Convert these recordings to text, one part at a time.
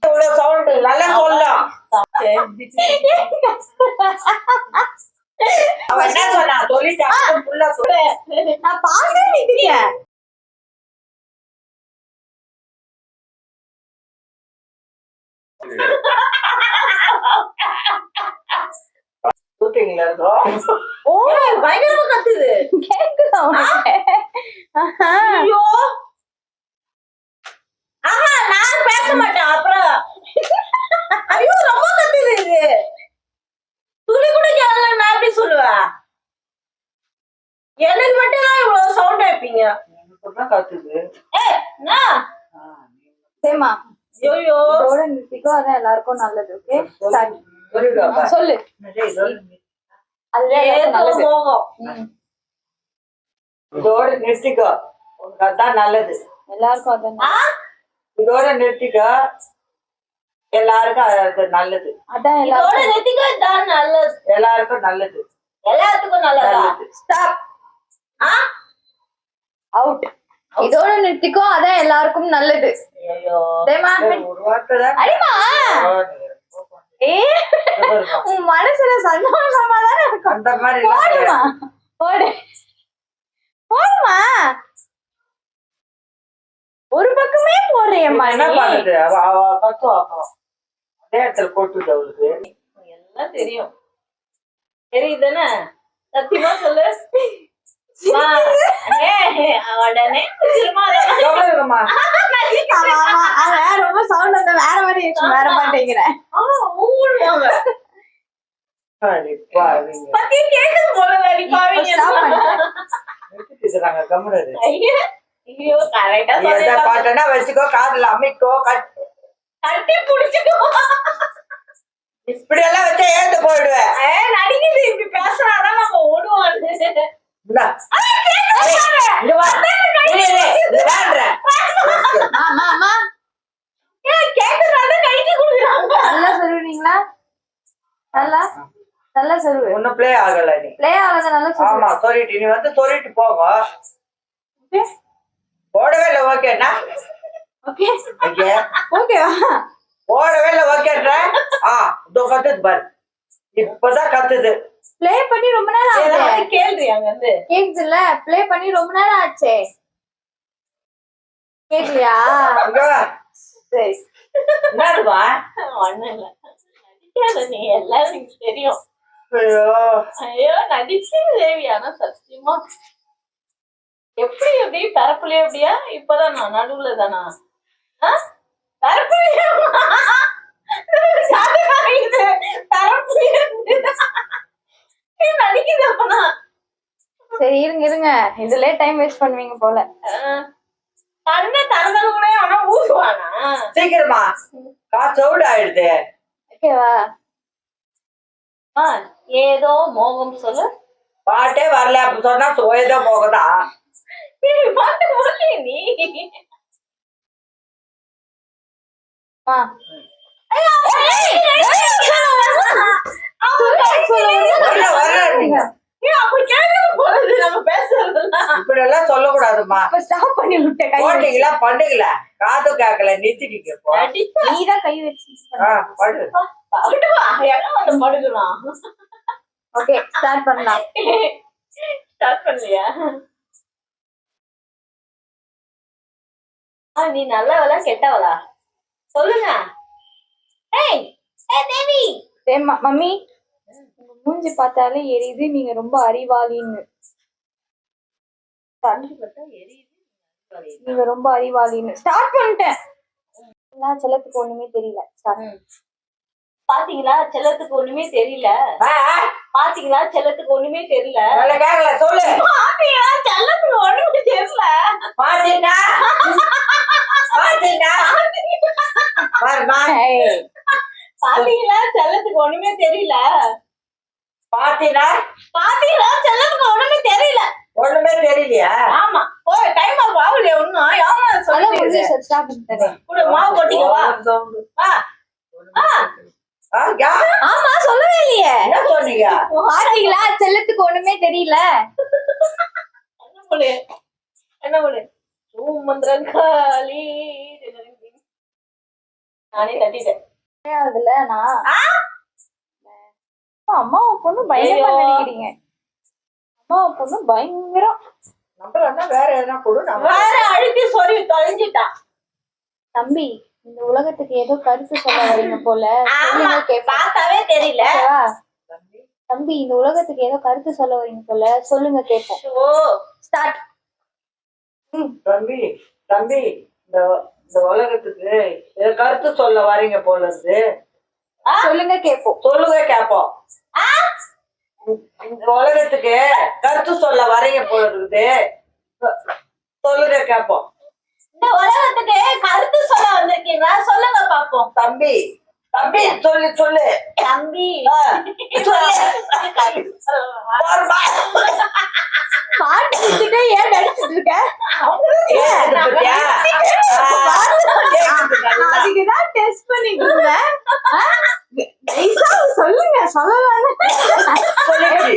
இவ்வளவு சவுண்ட் நல்லா சொல்லும். அவன் என்ன சொன்னா சொல்லிட்டான் ஃபுல்லா சொல்லு. நான் பாக்க நிக்கிறேன். ஷூட்டிங்ல இருக்கோம். ஓ பயங்கரமா கத்துது. கேக்குதா உனக்கு? ஐயோ ஆஹா நான் பேச மாட்டேன் அப்புறம். ஐயோ ரொம்ப கத்துது இது. துளி கூட கேட்கல நான் எப்படி சொல்லுவேன்? எனக்கு மட்டும் தான் இவ்வளவு சவுண்ட் வைப்பீங்க. இப்பதான் கத்துது. என்ன சேமா ஐயோ இதோட நிறுத்திக்கோ, அதான் எல்லாருக்கும் நல்லது. ஓகே சொல்லு. இதோட நிறுத்திக்கோ, அதான் நல்லது எல்லாருக்கும். அதான் இதோட நிறுத்திக்கோ, எல்லாருக்கும் அது நல்லது. அதான் எல்லாரோட நிறுத்திக்கோ, இதான் நல்லது. எல்லாருக்கும் நல்லது. எல்லாத்துக்கும் நல்லது. ஸ்டாப். அவுட். இதோட நிறுத்திக்கோ, அதான் எல்லாருக்கும் நல்லது. உன் மனசுல சந்தோஷமா தானே இருக்கும். அந்த மாதிரி போடு போடுமா. ஒரு பக்கமே போடுறியம்மா. என்ன பண்ணுது அதே இடத்துல போட்டுது. அவளுக்கு எல்லாம் தெரியும். தெரியுதுன்னு சத்தியமா சொல்லு. உடனே ரொம்ப சவுண்ட் வந்து வேற மாதிரி வேற மாட்டேங்கிறேன். பாட்டனா வச்சுக்கோ, காதுல அமைக்கோ, கட்டி புடிச்சுக்கோ. இப்படி எல்லாம் வச்சா ஏந்து போயிடுவேன். நடிக்குது இப்படி பேசுறாதான் நம்ம ஓடுவோம். நல்லா சொல்லுவீங்களா? நல்லா நல்லா சொல்லுவேன். ஒன்னும் பிளே ஆகல. நீ பிளே ஆகல. நல்லா ஆமா சொல்லிட்டு நீ வந்து சொல்லிட்டு போங்க. போடவே இல்லை. ஓகேண்ணா ஓகே ஓகே ஓகேவா? போடவே இல்லை. ஓகேன்ற இதோ கத்துது பாரு. இப்பதான் கத்துது. ப்ளே பண்ணி ரொம்ப நேரம் ஆச்சு. கேள்வி அங்க வந்து கேக்குதுல்ல. ப்ளே பண்ணி ரொம்ப நேரம் ஆச்சு. கேக்கலையா? சரி என்னதுமா? ஒண்ணும் இல்ல. நடிக்காத நீ, எல்லாரும் எனக்கு தெரியும். ஐயோ ஐயோ நடிச்சு தேவியானா சத்தியமா எப்படி எப்படி பரப்புலையே எப்படியா? இப்பதான் நான் நடுவுல தானா பரப்புலையா நடிக்குது அப்பனா. சரி இருங்க இருங்க, இதுலயே டைம் வேஸ்ட் பண்ணுவீங்க போல. பண்ண தரதவங்களே ஆனா ஊசுவானா? சீக்கிரமா சவுண்ட் ஆயிடுது. ஓகேவா? ஏதோ மோகம் சொல்லு. பாட்டே வரல அப்படி சொன்னா ஏதோ மோகதா. பாட்டு வரல நீ. இப்படி எல்லாம் சொல்லக்கூடாதுமா. ஸ்டாப் பண்ணி விட்டேன். போட்டீங்களா பண்ணுங்கள, காது கேட்கல நிறுத்திட்டீங்க. நீதான் கை வச்சு படுக்கலாம். ஓகே ஸ்டார்ட் பண்ணலாம். ஸ்டார்ட் பண்ணலையா? நீ நல்லவளா கெட்டவளா சொல்லுங்க. மம்மி உங்க மூஞ்சி பார்த்தாலே எரியுது நீங்க ரொம்ப அறிவாளின்னு. நீங்க ரொம்ப அறிவாளின்னு ஸ்டார்ட் பண்ணிட்டேன். செல்லத்துக்கு ஒண்ணுமே தெரியல. பாத்தீங்களா செல்லத்துக்கு ஒண்ணுமே தெரியல. பாத்தீங்களா செல்லத்துக்கு ஒண்ணுமே தெரியல. சொல்லு. பாத்தீங்களா செல்லத்துக்கு ஒண்ணுமே தெரியல. பாத்தீங்களா பாத்தீங்களா செல்லத்துக்கு ஒண்ணுமே தெரியல. பாத்தீங்களா பாத்தீங்களா செல்லத்துக்கு ஒண்ணுமே தெரியல. ஒண்ணுமே தெரியலையா? ஆமா டைம் ஆகலையே ஒண்ணும். மாவு போட்டீங்கவா? ஆமா சொல்லவே இல்லையே. என்ன சொன்னீங்க? பாத்தீங்களா செல்லத்துக்கு ஒண்ணுமே தெரியல. என்ன போலே என்ன போலே மந்திரகாளி நானே தட்டிட்டேன். அதுல நான் ஆ? அம்மாவை பொண்ணு பயங்கரமா ஐயோ. நினைக்கிறீங்க. அம்மாவை பொண்ணு பயங்கரம். நம்பலன்னா வேற எதனா கொடு நம்ம வேற அழுத்தி சொல்லி தொலைஞ்சிட்டான். தம்பி, இந்த உலகத்துக்கு ஏதோ கருத்து சொல்ல வரீங்க போல. ஆமா, சொல்லுங்க கேட்போம். பார்த்தாவே தெரியல. ஓகேவா? தம்பி. தம்பி, இந்த உலகத்துக்கு ஏதோ கருத்து சொல்ல வரீங்க போல. சொல்லுங்க கேட்போம். ஓ, ஸ்டார்ட். தம்பி தம்பி இந்த இந்த உலகத்துக்கு ஏதோ கருத்து சொல்ல வரீங்க போல இருந்து சொல்லுங்க கேட்போம். சொல்லுங்க கேப்போம். ஆ? இந்த உலகத்துக்கு கருத்து சொல்ல வரீங்க போல இருக்குது சொல்லுங்க கேப்போம். இந்த உலகத்துக்கு கருத்து சொல்ல வந்திருக்கீங்களா? சொல்லுங்க பாப்போம். தம்பி தம்பி சொல்லு சொல்லு தம்பி ஆ, போருமா. பாட்டு வச்சுட்டு ஏன் நடிச்சிட்டு இருக்க? கேக்குது பாத்தியா? கேக்குது நல்லா. அதுக்குதான் டெஸ்ட் பண்ணிட்டு இருந்தேன். நைஸா சொல்லுங்க, சொல்லலாம்னு. சொல்லிடுச்சு.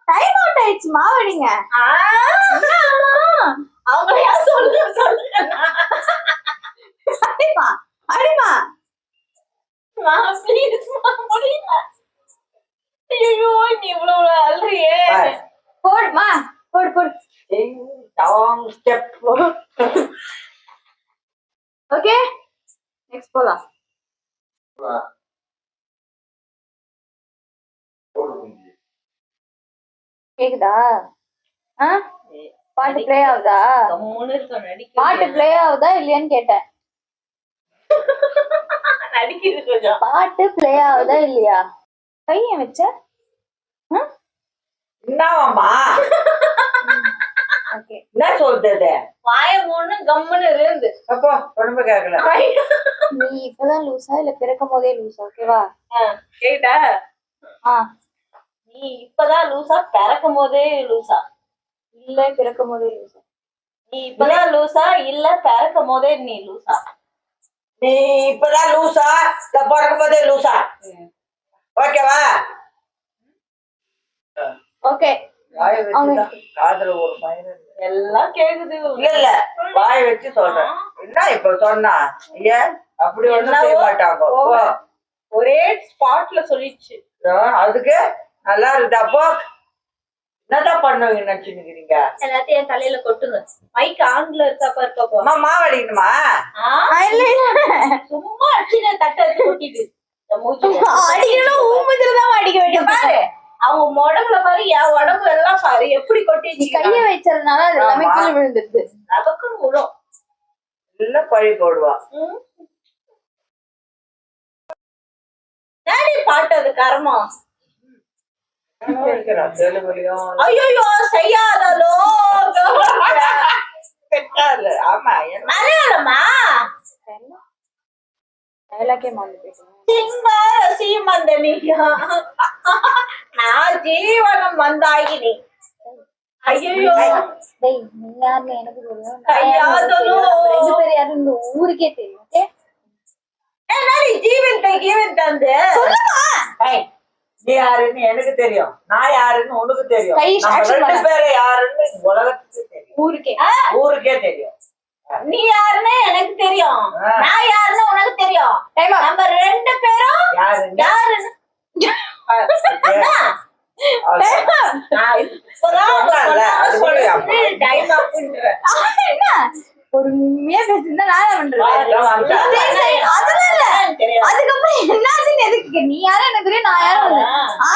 டைம் அவுட் ஆயிடுச்சு, மாவடிங்க. ஆ, அவங்க ஏன் சொல்லுங்க சொல்லுங்க. அடிமா அடிமா. Please, முடியல. ஐயோ, நீ இவ்வளவு அழுறியே. பாரு. போடுமா, போடு போடு. Ding dong step. Okay, next போலாம். கேக்குதா? ஆ, பாட்டு ப்ளே ஆகுதா? கம்முன்னு இருக்க, நடிக்க பாட்டு ப்ளே ஆகுதா இல்லையான்னு கேட்டேன். நடிக்கிறது கொஞ்சம். பாட்டு ப்ளே ஆகுதா இல்லையா? கைய வச்ச. என்னவாம்மா? ஓகே, என்ன சொல்றது? வாய மூணு கம்முன்னு இருந்து. அப்போ உடம்பு கேட்கல. நீ இப்பதான் லூசா இல்ல பிறக்கும் போதே லூசா? ஓகேவா? கேட்டா ஆ, நீ இப்பதான் லூசா, பிறக்கும் போதே லூசா? இல்ல பிறக்கும் போதே லூசா. நீ இப்பதான் லூசா இல்ல பிறக்கும் போதே நீ லூசா? நீ இப்பதான் லூசா இல்ல பிறக்கும் போதே லூசா? ஓகேவா? ஓகே, வாயை வச்சுதான் காதுல ஒரு மயிறு இல்லை. எல்லாம் கேக்குது. இல்ல இல்ல வாயை வச்சு சொல்றேன். என்ன இப்ப சொன்னா ஏன் அப்படி ஒண்ணும் செய்ய மாட்டாங்க. ஓ, ஒரே ஸ்பாட்ல சொல்லிடுச்சு. அதுக்கு நல்லா இருக்கு. அப்போ என்னதான் பண்ணுவீங்க நினைச்சுக்கிறீங்க? எல்லாத்தையும் என் தலையில கொட்டுங்க. மைக் ஆன்ல இருக்கா பாருப்பா. அம்மா மாவு அடிக்கணுமா? இல்ல இல்ல, சும்மா அடிச்சு தட்டை எடுத்து கொட்டிட்டு இந்த மூஞ்சில. அடிக்கணும். ஊம்புதான் அடிக்க வேண்டிய பாரு, அவங்க உடம்புல பாரு, என் உடம்புல எல்லாம் பாரு எப்படி கொட்டிச்சு. கைய வச்சதுனால அது எல்லாமே ஆமா. கீழே விழுந்துருது. நமக்குன்னு விடும். இல்ல பழி போடுவா. நாடி பாட்டு அது கர்மம். தெலுங்குலயும் ஐயோ, செய்யாதலோ. ஆமா என்ன மலையாளமா? டைலாக்கே மாறி பேசுறேன். சிங்கார சீமந்தனியா நான் ஜீவனம் வந்தாயினி. ஐயோ, டேய், நீ யாருன்னு எனக்கு தெரியும். கையாதலோ. ரெண்டு பேர் யாரும் இந்த ஊருக்கே தெரியும். ஓகே, என்னடி ஜீவன் கீவன் தந்து ஏய், நீ யாருன்னு எனக்கு தெரியும், நான் யாருன்னு உனக்கு தெரியும், கை நம்ம action ரெண்டு பண்ணு. பேரும் யாருன்னு உலகத்துக்கு தெரியும், ஊருக்கே. ஊருக்கே தெரியும். நீ யாருன்னு எனக்கு தெரியும், நான் யாருன்னு உனக்கு தெரியும். Time out. நம்ம ரெண்டு பேரும் யாருன்னு யாருன்னு நான் இப்பதான் சொன்னான்ல, அது புரியாம. டைம் ஆகுன்றேன். என்ன பொறுமையா பேசிருந்தா நான் என்ன பண்றது? அதெல்லாம் வந்தா. சரி, சரி, அதெல்லாம் இல்ல. அதுக்கப்புறம் என்னாச்சுன்னு எதுக்கு? நீ யாரும் எனக்கு தெரியும், நான் யாரும்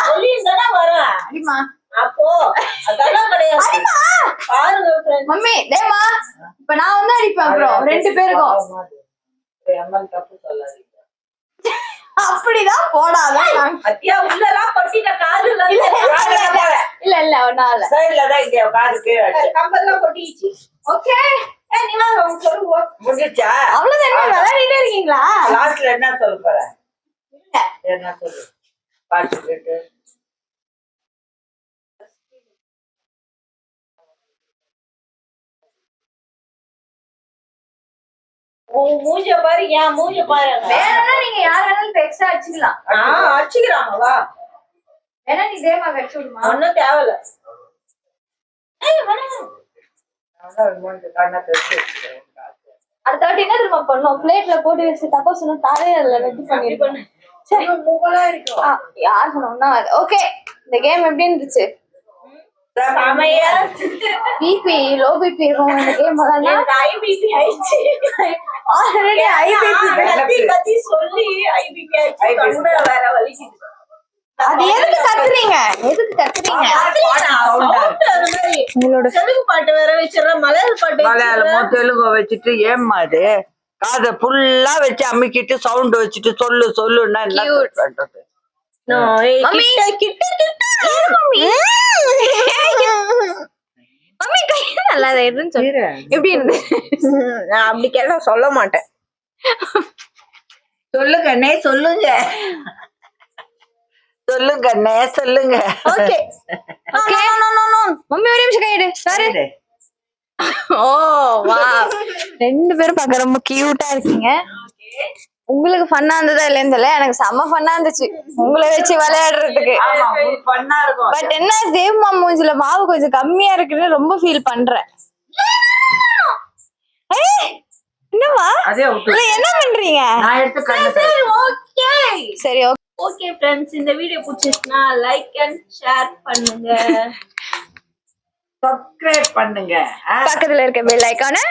சொல்லியிருந்தா வருவேன். அடிமா. அப்போ அதெல்லாம் கிடையாது. அடிமா. பாருங்க friends. மம்மி, டேமா, இப்ப நான் வந்து அடிப்பேன். அப்புறம் ரெண்டு பேருக்கும் எம்எல் தப்பு சொல்லாதீங்க. அப்படிதான் போடாத. அத்தியா உள்ளலாம் கொட்டிட்ட காதுல இல்ல இல்ல இல்ல, ஒன்னும் இல்ல. சைடுல தான் இங்க காது கீழே அடிச்சு. கம்பெல்லாம் கொட்டிச்சு. ஓகே, நீ வாங்க உங்க சொல்லுவோம். முடிஞ்சிச்சா? அவ்வளவுதான். என்ன விளையாடிட்டே இருக்கீங்களா? லாஸ்ட்ல என்ன சொல்ல போற? இல்ல, என்ன சொல்லு பாட்டு கேட்டு. உன் மூஞ்ச பாரு, என் மூஞ்ச பாரு. வேணும்னா நீங்க யார் வேணாலும் இப்ப எக்ஸ்ட்ரா அடிச்சுக்கலாம். அடிச்சுக்கிறாங்க வா. வேணா நீ தேமா வச்சு விடுமா? ஒன்னும் தேவையில்ல. அதான் மூஞ்சி கண்ணை தெரிச்சு வச்சுக்கிறேன். அடுத்த வாட்டி என்ன தெரியுமா பண்ணோம்? பிளேட்ல போட்டு வச்சு தப்பா சொன்னா தாரே அதுல வெட்டி பண்ணிருக்கோம். சரி மூக்கலா இருக்கும். யார் சொன்னா? ஓகே, இந்த கேம் எப்படி இருந்துச்சு? செமையா பிபி லோ பிபி இருக்கும் இந்த கேம் விளையாண்டா. எனக்கு ஐபிபி ஆயிடுச்சு. ஆல்ரெடி கத்தி சொல்லி ஐபிபி ஆயிடுச்சு. தொண்டை வேற வலிக்குது. அது எதுக்கு கத்துறீங்க? எதுக்கு கத்துறீங்க? Sound அது மாதிரி. உங்களோட தெலுங்கு பாட்டு வேற வச்சிடறேன், மலையாள பாட்டு மலையாளமோ தெலுங்கோ வச்சுட்டு ஏம்மா அது காதை ஃபுல்லா வச்சு அம்மிக்கிட்டு சவுண்ட் வச்சுட்டு சொல்லுன்னா என்ன பண்றது? மம்மி கிட்ட மம்மி மம்மி கை நல்லா இருந்துன்னு சொல்லு. எப்படி இருந்து? நான் அப்படி கேட்டா சொல்ல மாட்டேன். சொல்லுங்க அண்ணே சொல்லுங்க சொல்லுங்க அண்ணே சொல்லுங்க. ஓகே ஓகே மம்மி ஒரு நிமிஷம் கையிடு சாரி. ஓ வா, ரெண்டு பேரும் பார்க்க ரொம்ப கியூட்டா இருக்கீங்க. உங்களுக்கு ஃபன்னா இருந்ததா இல்லைன்னு தெரியல, எனக்கு செம்ம ஃபன்னா இருந்துச்சு உங்களை வச்சு விளையாடுறதுக்கு. ஆமா உங்களுக்கு பண்ணா இருக்கும். பட் என்ன தேவ்மா மூஞ்சில மாவு கொஞ்சம் கம்மியா இருக்குன்னு ரொம்ப ஃபீல் பண்றேன். ஏய், என்னவா அதே விட்டு இல்ல, என்ன பண்றீங்க? நான் எடுத்து கண்டு ஓகே சரி ஓகே. ஓகே ஃப்ரெண்ட்ஸ், இந்த வீடியோ பிடிச்சிருச்சுன்னா லைக் அண்ட் ஷேர் பண்ணுங்க. சப்ஸ்கிரைப் பண்ணுங்க. பக்கத்துல இருக்க பெல் ஐகானை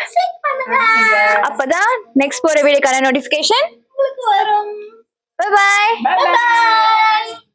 அப்பதான் நெக்ஸ்ட் போற வீடியோக்கான நோட்டிபிகேஷன் உங்களுக்கு வரும். Bye bye. Bye bye.